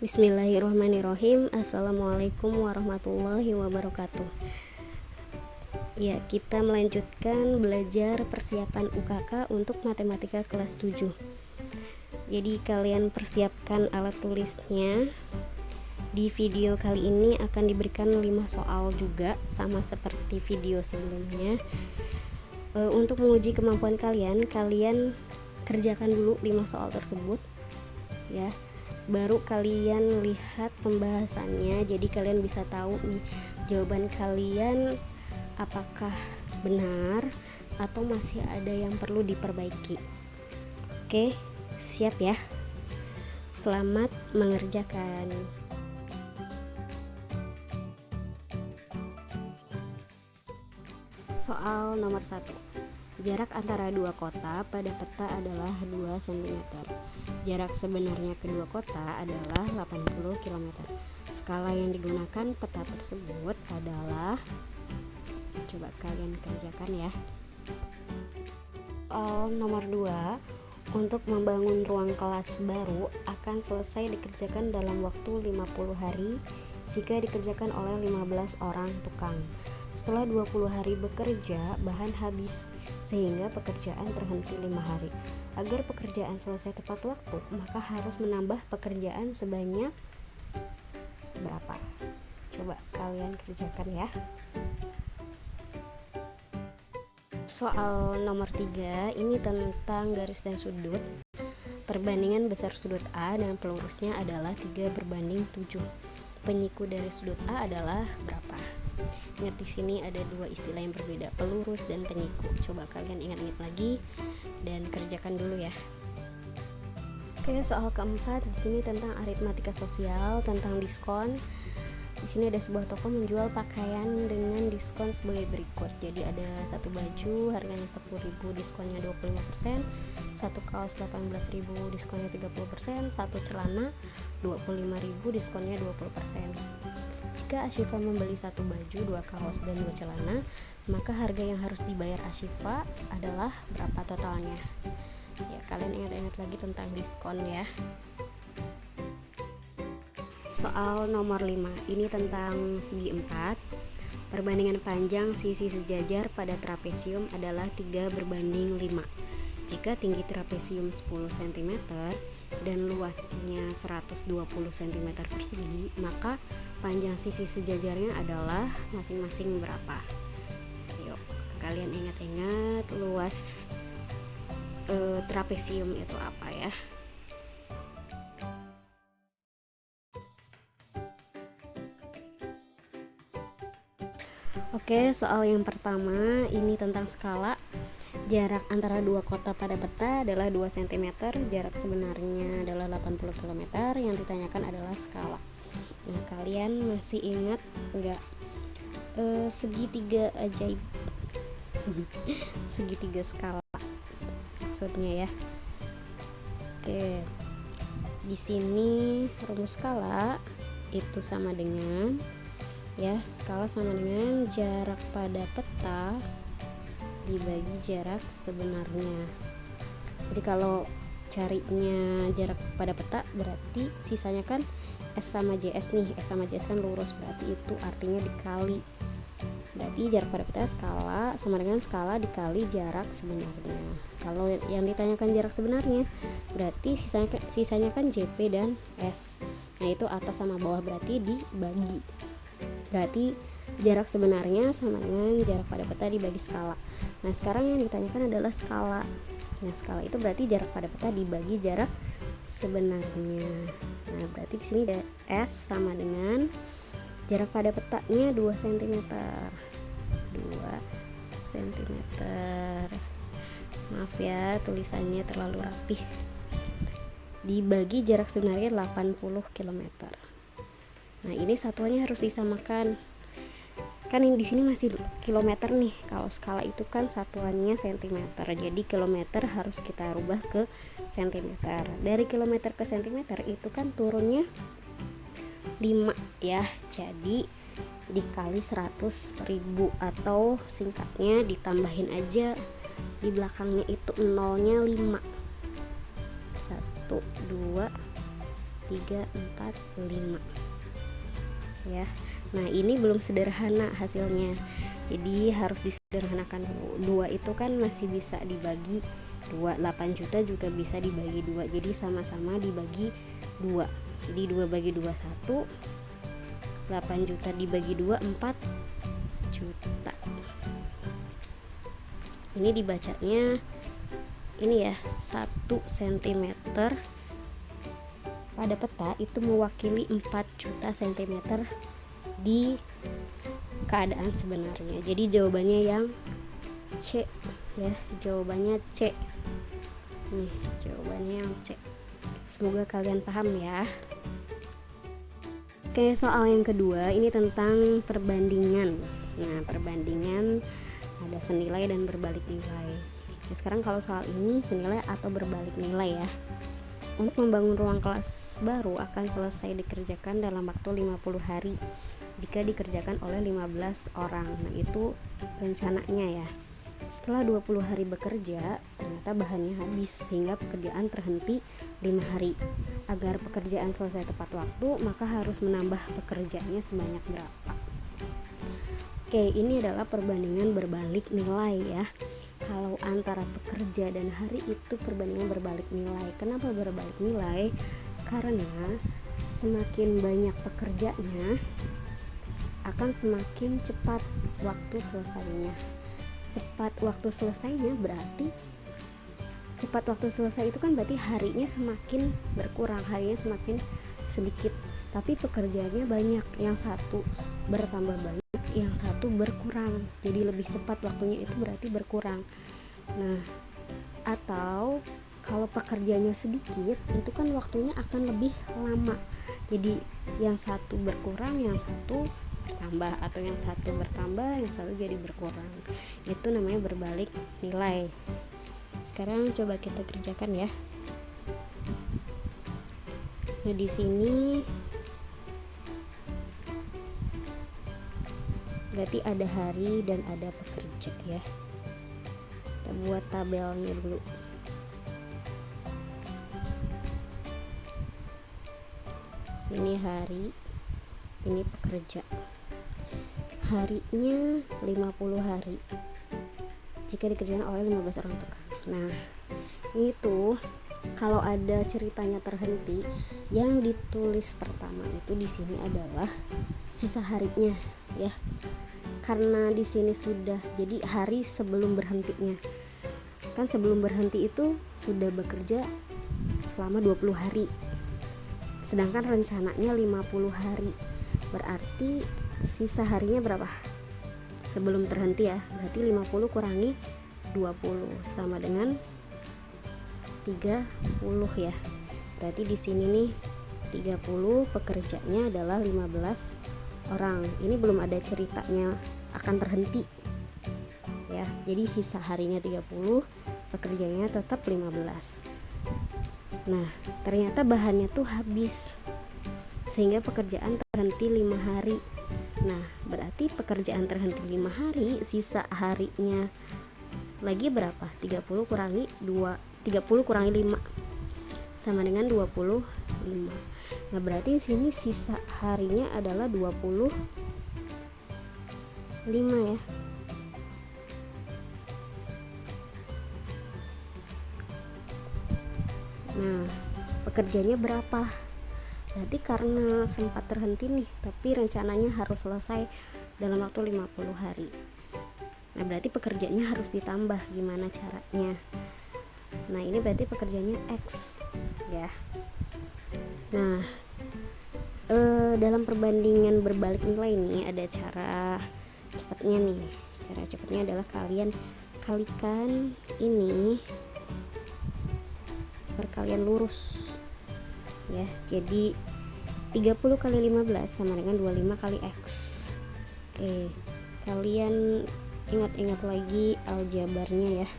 Bismillahirrahmanirrahim. Assalamualaikum warahmatullahi wabarakatuh. Ya, kita melanjutkan belajar persiapan UKK untuk matematika kelas 7. Jadi kalian persiapkan alat tulisnya. Di video kali ini akan diberikan 5 soal juga, sama seperti video sebelumnya. Untuk menguji kemampuan kalian kerjakan dulu 5 soal tersebut ya. Baru kalian lihat pembahasannya, jadi kalian bisa tahu nih jawaban kalian apakah benar atau masih ada yang perlu diperbaiki. Oke, siap ya? Selamat mengerjakan. Soal nomor 1. Jarak antara dua kota pada peta adalah 2 cm. Jarak sebenarnya kedua kota adalah 80 km. Skala yang digunakan peta tersebut adalah, coba kalian kerjakan ya. Soal nomor 2. Untuk membangun ruang kelas baru akan selesai dikerjakan dalam waktu 50 hari jika dikerjakan oleh 15 orang tukang. Setelah 20 hari bekerja, bahan habis sehingga pekerjaan terhenti 5 hari. Agar pekerjaan selesai tepat waktu, maka harus menambah pekerjaan sebanyak berapa? Coba kalian kerjakan ya. Soal nomor 3, ini tentang garis dan sudut. Perbandingan besar sudut A dan pelurusnya adalah 3:7. Penyiku dari sudut A adalah berapa? Ingat di sini ada 2 istilah yang berbeda, pelurus dan penyiku. Coba kalian ingat-ingat lagi dan kerjakan dulu ya. Oke, soal keempat di sini tentang aritmatika sosial, tentang diskon. Di sini ada sebuah toko menjual pakaian dengan diskon sebagai berikut. Jadi ada satu baju harganya 40.000, diskonnya 25%, satu kaos 18.000, diskonnya 30%, satu celana 25.000, diskonnya 20%. Jika Asyifa membeli satu baju, 2 kaos, dan 2 celana, maka harga yang harus dibayar Asyifa adalah berapa totalnya? Ya, kalian ingat-ingat lagi tentang diskon ya. Soal nomor 5, ini tentang segi 4. Perbandingan panjang sisi sejajar pada trapesium adalah 3:5. Jika tinggi trapesium 10 cm dan luasnya 120 cm persegi, maka panjang sisi sejajarnya adalah masing-masing berapa? Yuk, kalian ingat-ingat luas trapesium itu apa ya? Oke, soal yang pertama ini tentang skala. Jarak antara dua kota pada peta adalah 2 cm, jarak sebenarnya adalah 80 km, yang ditanyakan adalah skala. Nah, kalian masih ingat nggak segitiga ajaib? Segitiga skala maksudnya ya. Oke, di sini rumus skala itu sama dengan skala sama dengan jarak pada peta dibagi jarak sebenarnya. Jadi kalau carinya jarak pada peta berarti sisanya kan S sama JS nih. S sama JS kan lurus, berarti itu artinya dikali. Berarti jarak pada peta skala sama dengan skala dikali jarak sebenarnya. Kalau yang ditanyakan jarak sebenarnya berarti sisanya kan JP dan S. Nah, itu atas sama bawah berarti dibagi. Berarti jarak sebenarnya sama dengan jarak pada peta dibagi skala. Nah, sekarang yang ditanyakan adalah skala. Nah, skala itu berarti jarak pada peta dibagi jarak sebenarnya. Nah, berarti di sini ada S sama dengan jarak pada petanya 2 cm. 2 cm. Maaf ya, tulisannya terlalu rapih. Dibagi jarak sebenarnya 80 km. Nah, ini satuannya harus disamakan. Kan di sini masih kilometer nih. Kalau skala itu kan satuannya cm. Jadi kilometer harus kita rubah ke cm. Dari kilometer ke cm itu kan turunnya 5 ya. Jadi dikali 100.000 atau singkatnya ditambahin aja di belakangnya itu nolnya 5. 1, 2, 3, 4, 5 ya. Nah ini belum sederhana hasilnya, jadi harus disederhanakan dulu. 2 itu kan masih bisa dibagi 2, 8 juta juga bisa dibagi 2, jadi sama-sama dibagi 2. Jadi 2 bagi 2 1, 8 juta dibagi 2 4 juta. Ini dibacanya ini ya, 1 cm pada peta itu mewakili 4 juta cm di keadaan sebenarnya. Jadi jawabannya yang C ya, jawabannya C. Nih, jawabannya yang C. Semoga kalian paham ya. Oke, soal yang kedua ini tentang perbandingan. Nah, perbandingan ada senilai dan berbalik nilai. Nah, sekarang kalau soal ini senilai atau berbalik nilai ya. Untuk membangun ruang kelas baru akan selesai dikerjakan dalam waktu 50 hari jika dikerjakan oleh 15 orang. Nah, itu rencananya ya. Setelah 20 hari bekerja, ternyata bahannya habis sehingga pekerjaan terhenti 5 hari. Agar pekerjaan selesai tepat waktu, maka harus menambah pekerjaannya sebanyak berapa? Oke, ini adalah perbandingan berbalik nilai ya. Kalau antara pekerja dan hari itu perbandingan berbalik nilai. Kenapa berbalik nilai? Karena semakin banyak pekerjanya akan semakin cepat waktu selesainya. Cepat waktu selesainya berarti cepat waktu selesai itu kan berarti harinya semakin berkurang, harinya semakin sedikit, tapi pekerjaannya banyak, yang satu bertambah banyak, yang satu berkurang, jadi lebih cepat waktunya itu berarti berkurang. Nah, atau kalau pekerjaannya sedikit itu kan waktunya akan lebih lama, jadi yang satu berkurang, yang satu bertambah, atau yang satu bertambah, yang satu jadi berkurang. Itu namanya berbalik nilai. Sekarang coba kita kerjakan ya. Nah, di sini berarti ada hari dan ada pekerja ya. Kita buat tabelnya dulu. Sini hari, ini pekerja. Harinya 50 hari jika dikerjakan oleh 15 orang tukang. Nah, itu kalau ada ceritanya terhenti, yang ditulis pertama itu di sini adalah sisa harinya ya. Karena di sini sudah jadi hari sebelum berhentinya. Kan sebelum berhenti itu sudah bekerja selama 20 hari. Sedangkan rencananya 50 hari. Berarti sisa harinya berapa? Sebelum terhenti ya. Berarti 50 kurangi 20 sama dengan 30 ya. Berarti di sini nih 30, pekerjanya adalah 15 orang. Ini belum ada ceritanya akan terhenti ya. Jadi sisa harinya 30, pekerjanya tetap 15. Nah, ternyata bahannya tuh habis sehingga pekerjaan terhenti 5 hari. Nah, berarti pekerjaan terhenti 5 hari, sisa harinya lagi berapa? 30 kurangi 2, 30 kurangi 5 sama dengan 25. Nah, berarti di sini sisa harinya adalah 25 ya. Nah, pekerjanya berapa? Berarti karena sempat terhenti nih, tapi rencananya harus selesai dalam waktu 50 hari. Nah, berarti pekerjaannya harus ditambah. Gimana caranya? Nah, ini berarti pekerjaannya X ya. Nah, dalam perbandingan berbalik nilai ini ada cara cepatnya nih. Cara cepatnya adalah kalian kalikan ini perkalian lurus ya. Jadi 30 kali 15 sama dengan 25 kali X. Oke, kalian ingat-ingat lagi aljabarnya ya.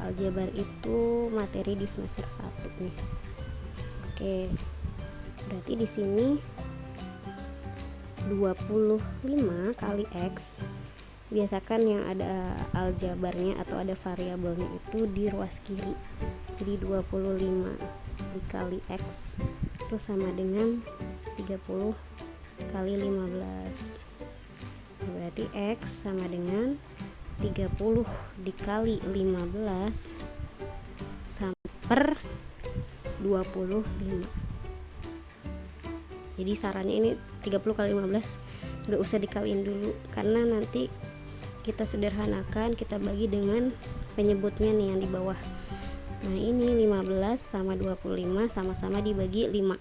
Aljabar itu materi di semester 1 nih. Oke. Berarti di sini 25 kali X. Biasakan yang ada aljabarnya atau ada variabelnya itu di ruas kiri. Jadi 25 dikali X itu sama dengan 30 kali 15. Berarti X sama dengan 30 dikali 15 per 25. Jadi sarannya ini 30 kali 15 gak usah dikaliin dulu, karena nanti kita sederhanakan, kita bagi dengan penyebutnya nih yang di bawah. Nah ini 15 sama 25 sama-sama dibagi 5,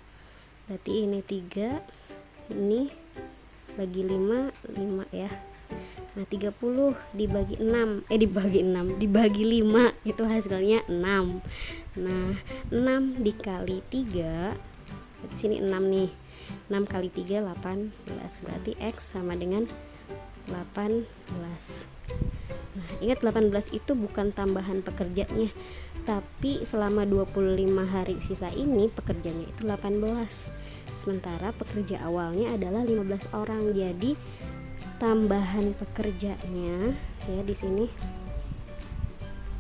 berarti ini 3, ini bagi 5 ya. Nah 30 dibagi 6 dibagi 5 itu hasilnya 6. Nah 6 dikali 3, di sini 6 nih, 6 kali 3 18, berarti X sama dengan 18. Nah ingat 18 itu bukan tambahan pekerjanya, tapi selama 25 hari sisa ini pekerjanya itu 18, sementara pekerja awalnya adalah 15 orang. Jadi tambahan pekerjanya ya di sini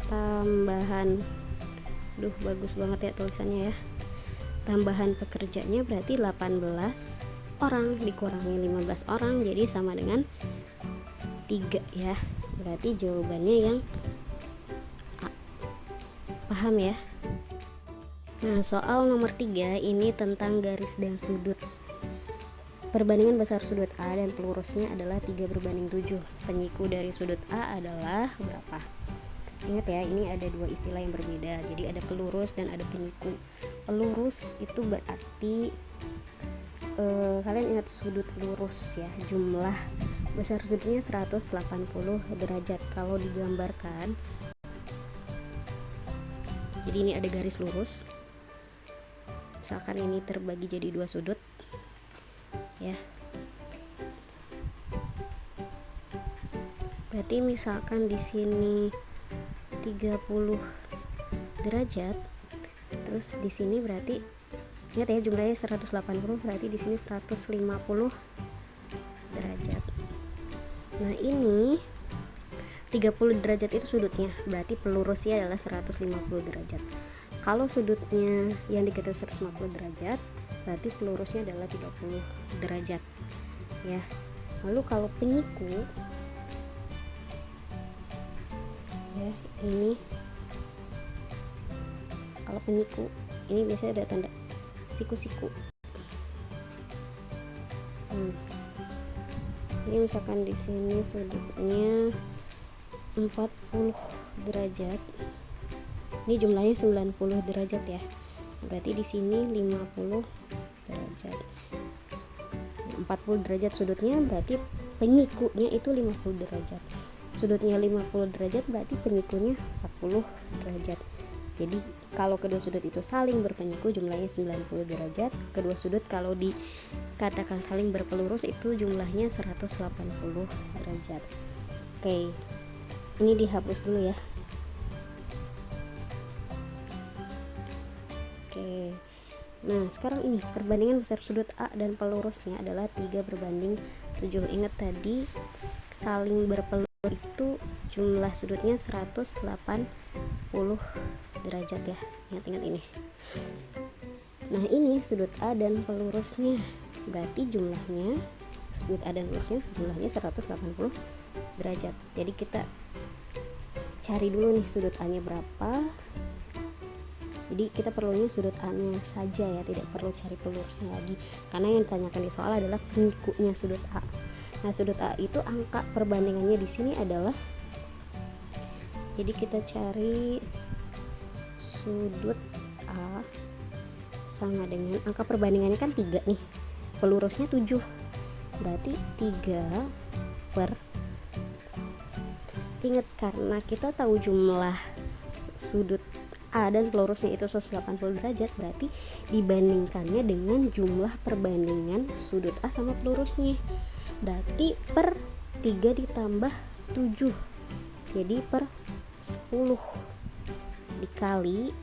tambahan, bagus banget ya tulisannya ya, tambahan pekerjanya berarti 18 orang dikurangi 15 orang, jadi sama dengan 3 ya. Berarti jawabannya yang A. Paham ya? Nah soal nomor 3 ini tentang garis dan sudut. Perbandingan besar sudut A dan pelurusnya adalah 3/7. Penyiku dari sudut A adalah berapa? Ingat ya, ini ada dua istilah yang berbeda. Jadi ada pelurus dan ada penyiku. Pelurus itu berarti kalian ingat sudut lurus ya, jumlah besar sudutnya 180 derajat. Kalau digambarkan, jadi ini ada garis lurus, misalkan ini terbagi jadi dua sudut ya. Berarti misalkan di sini 30 derajat, terus di sini berarti lihat ya jumlahnya 180, berarti di sini 150 derajat. Nah ini 30 derajat itu sudutnya, berarti pelurusnya adalah 150 derajat. Kalau sudutnya yang diketahui 150 derajat, berarti pelurusnya adalah 30 derajat ya. Lalu kalau penyiku ya, ini kalau penyiku ini biasanya ada tanda siku-siku. Ini misalkan di sini sudutnya 40 derajat, ini jumlahnya 90 derajat ya, berarti di sini 50 derajat. 40 derajat sudutnya, berarti penyikunya itu 50 derajat. Sudutnya 50 derajat, berarti penyikunya 40 derajat. Jadi kalau kedua sudut itu saling berpenyiku jumlahnya 90 derajat. Kedua sudut kalau dikatakan saling berpelurus itu jumlahnya 180 derajat. Oke, ini dihapus dulu ya. Oke, nah sekarang ini perbandingan besar sudut A dan pelurusnya adalah 3/7. Ingat tadi saling berpelurus itu jumlah sudutnya 180 derajat ya, ingat-ingat ini. Nah ini sudut A dan pelurusnya, berarti jumlahnya sudut A dan pelurusnya jumlahnya 180 derajat. Jadi kita cari dulu nih sudut A nya berapa. Jadi kita perlunya sudut A nya saja ya, tidak perlu cari pelurusnya lagi, karena yang ditanyakan di soal adalah penyikunya sudut A. Nah sudut A itu angka perbandingannya di sini adalah, jadi kita cari sudut A sama dengan angka perbandingannya kan 3 nih, pelurusnya 7, berarti 3 per, ingat karena kita tahu jumlah sudut A dan pelurusnya itu 180 derajat, berarti dibandingkannya dengan jumlah perbandingan sudut A sama pelurusnya, berarti per 3 ditambah 7, jadi per 10 dikali,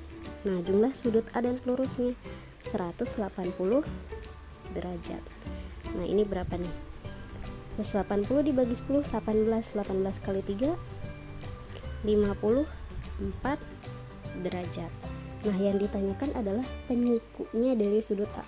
nah jumlah sudut A dan pelurusnya 180 derajat. Nah ini berapa nih? 180 dibagi 10, 18 kali 3 54 derajat. Nah, yang ditanyakan adalah penyikunya dari sudut A.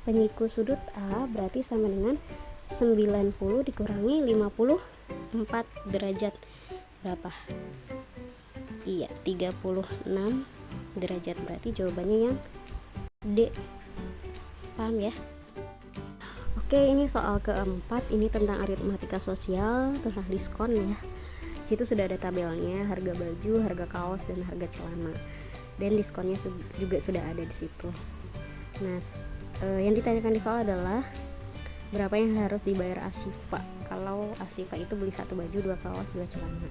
Penyiku sudut A berarti sama dengan 90 dikurangi 54 derajat. Berapa? Iya, 36 derajat. Berarti jawabannya yang D. Paham ya? Oke, ini soal keempat. Ini tentang aritmatika sosial, tentang diskon ya. Situ sudah ada tabelnya, harga baju, harga kaos, dan harga celana. Dan diskonnya juga sudah ada di situ. Nah, yang ditanyakan di soal adalah berapa yang harus dibayar Ashifa kalau Ashifa itu beli 1 baju, 2 kaos, 2 celana.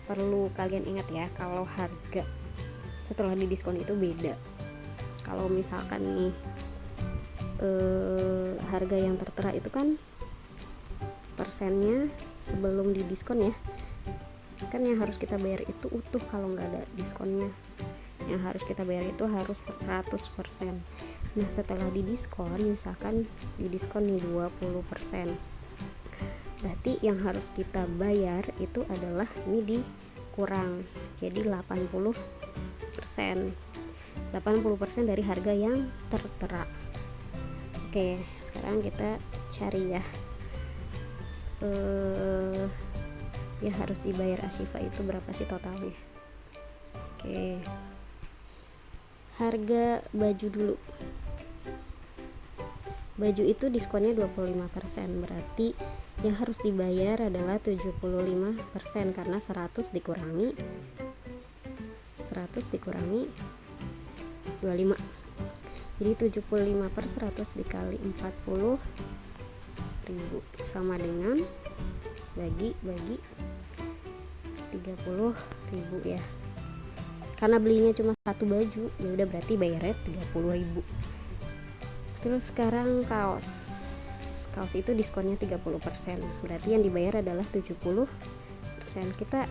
Perlu kalian ingat ya, kalau harga setelah didiskon itu beda. Kalau misalkan nih harga yang tertera itu kan persennya sebelum didiskon ya, kan yang harus kita bayar itu utuh kalau nggak ada diskonnya. Yang harus kita bayar itu harus 100%. Nah, setelah didiskon, misalkan didiskon nih 20%, berarti yang harus kita bayar itu adalah ini dikurang, jadi 80% dari harga yang tertera. Oke, sekarang kita cari ya, yang harus dibayar Ashifa itu berapa sih totalnya. Oke, harga baju dulu. Baju itu diskonnya 25%, berarti yang harus dibayar adalah 75% karena 100 dikurangi 25. Jadi 75/100 dikali 40.000 sama dengan bagi 30.000 ya. Karena belinya cuma 1 baju, ya udah berarti bayarnya 30.000. Terus sekarang kaos itu diskonnya 30%, berarti yang dibayar adalah 70%. Kita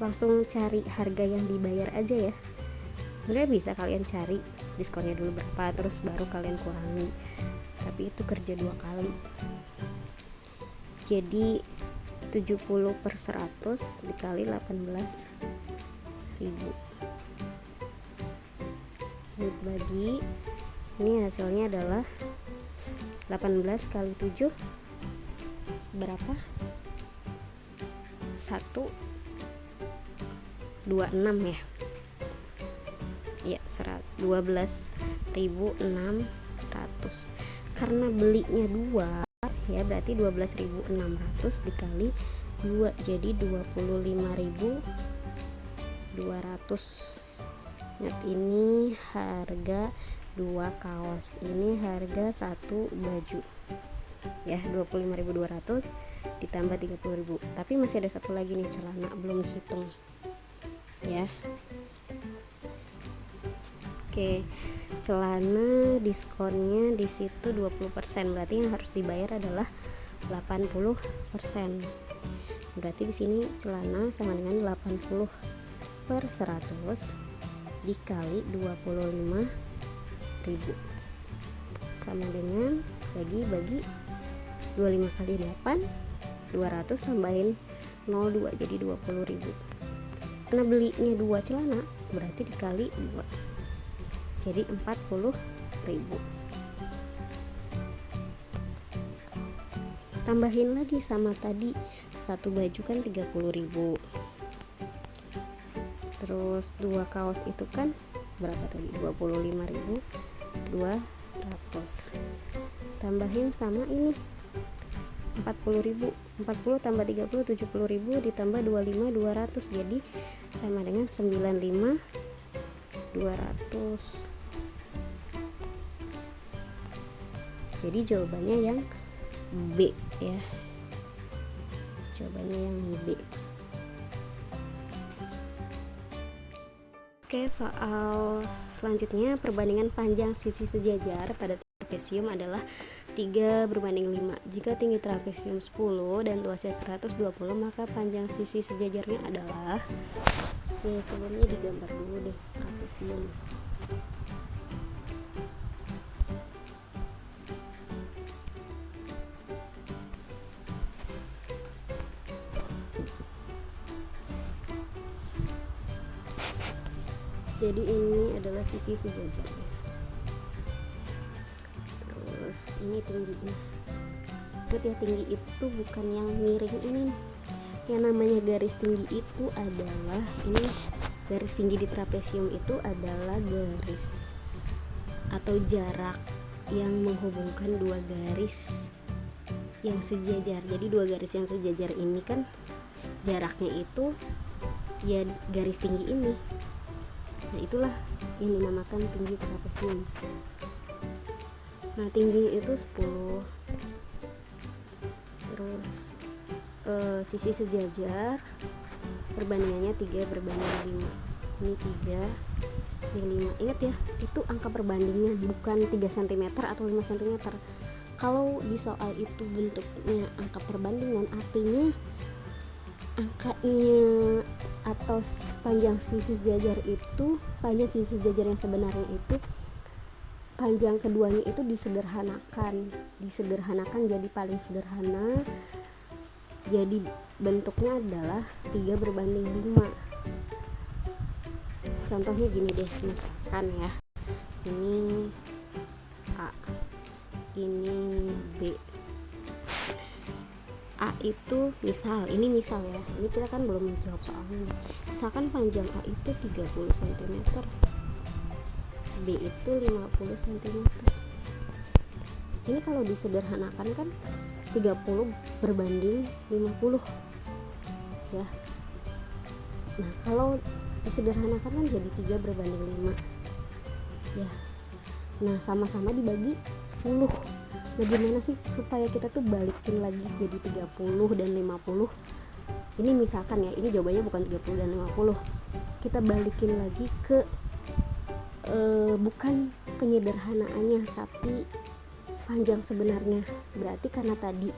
langsung cari harga yang dibayar aja ya. Sebenarnya bisa kalian cari diskonnya dulu berapa, terus baru kalian kurangi, tapi itu kerja 2 kali. Jadi 70/100 dikali 18.000 dibagi, ini hasilnya adalah 18 kali 7 berapa? 126 ya. Ya, 12.600. Karena belinya 2 ya, berarti 12.600 dikali 2 jadi 25.200. Ingat, ini harga 2 kaos, ini harga 1 baju ya, 25.200 ditambah 30.000. Tapi masih ada satu lagi nih, celana belum dihitung ya. Oke, celana diskonnya di situ 20%, berarti yang harus dibayar adalah 80%. Berarti di sini celana sama dengan 80/100 dikali 25.000 sama dengan bagi 25 kali 8, 200 tambahin 02 jadi 20.000. Karena belinya 2 celana berarti dikali 2 jadi 40.000. Tambahin lagi sama tadi, 1 baju kan 30.000, terus 2 kaos itu kan berapa tadi, 25.200, tambahin sama ini 40.000. 40 tambah 30 70.000 ditambah 25.200 jadi sama dengan 95.200. Jadi jawabannya yang B ya. Jawabannya yang B. Oke, soal selanjutnya, perbandingan panjang sisi sejajar pada trapesium adalah 3/5. Jika tinggi trapesium 10 dan luasnya 120, maka panjang sisi sejajarnya adalah. Oke, sebelumnya digambar dulu deh trapesium. Jadi ini adalah sisi sejajarnya. Terus ini tingginya. Ingat ya, tinggi itu bukan yang miring ini. Yang namanya garis tinggi itu adalah ini, garis tinggi di trapesium itu adalah garis atau jarak yang menghubungkan dua garis yang sejajar. Jadi dua garis yang sejajar ini kan jaraknya itu ya garis tinggi ini. Nah itulah yang dinamakan tinggi trapesium. Nah tinggi itu 10. Terus sisi sejajar perbandingannya 3 berbanding 5. Ini 3, ini 5. Ingat ya, itu angka perbandingan, bukan 3 cm atau 5 cm. Kalau di soal itu bentuknya angka perbandingan, artinya angkanya atau panjang sisi sejajar itu, panjang sisi sejajar yang sebenarnya itu, panjang keduanya itu disederhanakan jadi paling sederhana. Jadi bentuknya adalah 3 berbanding 5. Contohnya gini deh, misalkan ya, ini A, ini B. A itu ini misal ya, ini kita kan belum jawab soalnya. Misalkan panjang A itu 30 cm, B itu 50 cm. Ini kalau disederhanakan kan 30 berbanding 50 ya. Nah kalau disederhanakan kan jadi 3 berbanding 5 ya. Nah sama-sama dibagi 10. Nah gimana sih supaya kita tuh balikin lagi jadi 30 dan 50? Ini misalkan ya, ini jawabannya bukan 30 dan 50. Kita balikin lagi ke bukan penyederhanaannya tapi panjang sebenarnya. Berarti karena tadi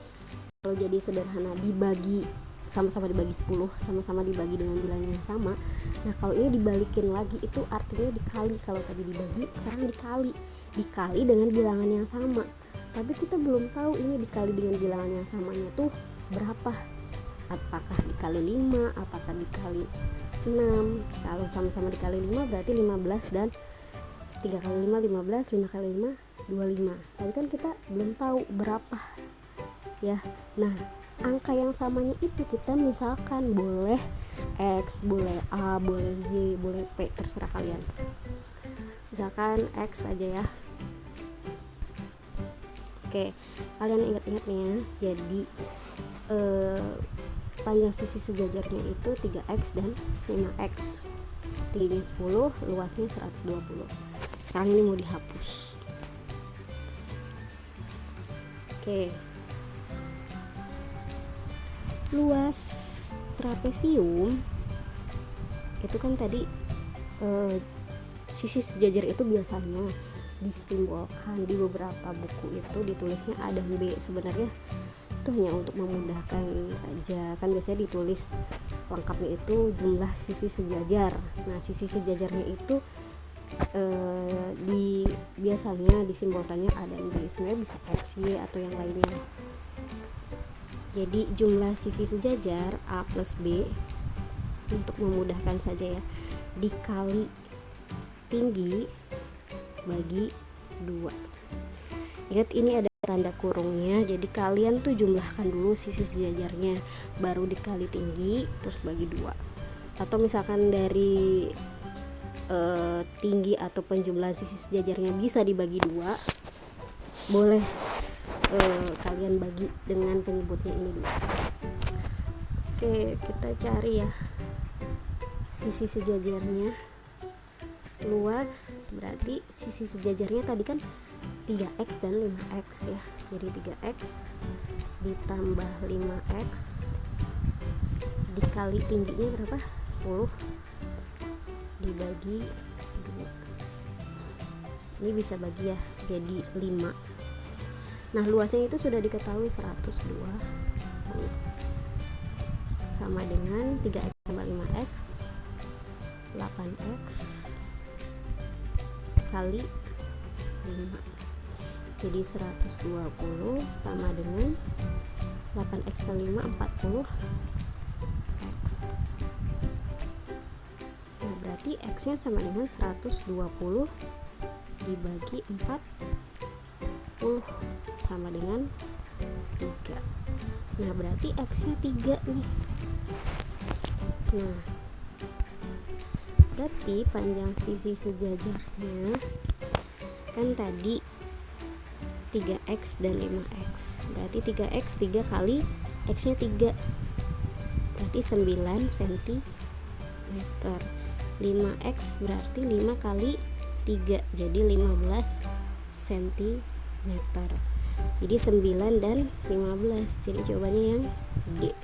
kalau jadi sederhana dibagi, sama-sama dibagi 10, sama-sama dibagi dengan bilangan yang sama. Nah kalau ini dibalikin lagi itu artinya dikali. Kalau tadi dibagi, sekarang dikali dengan bilangan yang sama. Tapi kita belum tahu ini dikali dengan bilangan yang samanya tuh berapa. Apakah dikali 5, apakah dikali 6. Kalau sama-sama dikali 5 berarti 15, dan 3 kali 5 15, 5 kali 5 25. Tapi kan kita belum tahu berapa ya. Nah angka yang samanya itu kita misalkan boleh X, boleh A, boleh Y, boleh P, terserah kalian. Misalkan X aja ya. Oke, kalian ingat-ingat nih ya. Jadi panjang sisi sejajarnya itu 3X dan 5X. Tingginya 10, luasnya 120. Sekarang ini mau dihapus. Oke. Luas trapesium itu kan tadi sisi sejajar itu biasanya disimbolkan di beberapa buku itu ditulisnya A dan B. Sebenarnya itu hanya untuk memudahkan saja, kan biasanya ditulis lengkapnya itu jumlah sisi sejajar. Nah sisi sejajarnya itu biasanya disimbolkannya A dan B. Sebenarnya bisa X, Y atau yang lainnya. Jadi jumlah sisi sejajar A plus B, untuk memudahkan saja ya, dikali tinggi bagi 2. Ingat ini ada tanda kurungnya, jadi kalian tuh jumlahkan dulu sisi sejajarnya, baru dikali tinggi, terus bagi 2. Atau misalkan dari tinggi atau penjumlahan sisi sejajarnya bisa dibagi 2, boleh kalian bagi dengan penyebutnya ini dulu. Oke, kita cari ya sisi sejajarnya. Luas berarti sisi sejajarnya tadi kan 3X dan 5X ya. Jadi 3X ditambah 5X dikali tingginya berapa? 10 dibagi 2. Ini bisa bagi ya, jadi 5. Nah luasnya itu sudah diketahui 120 sama dengan 3X tambah 5X 8X kali 5. Jadi 120 sama dengan 8X kali 5 40X. Nah, berarti X nya sama dengan 120 dibagi 40 sama dengan 3. Nah berarti X nya 3 nih. Nah berarti panjang sisi sejajarnya kan tadi 3X dan 5X, berarti 3X 3 kali X nya 3, berarti 9 cm. 5X berarti 5 kali 3, jadi 15 cm. Jadi 9 dan 15, jadi jawabannya yang D.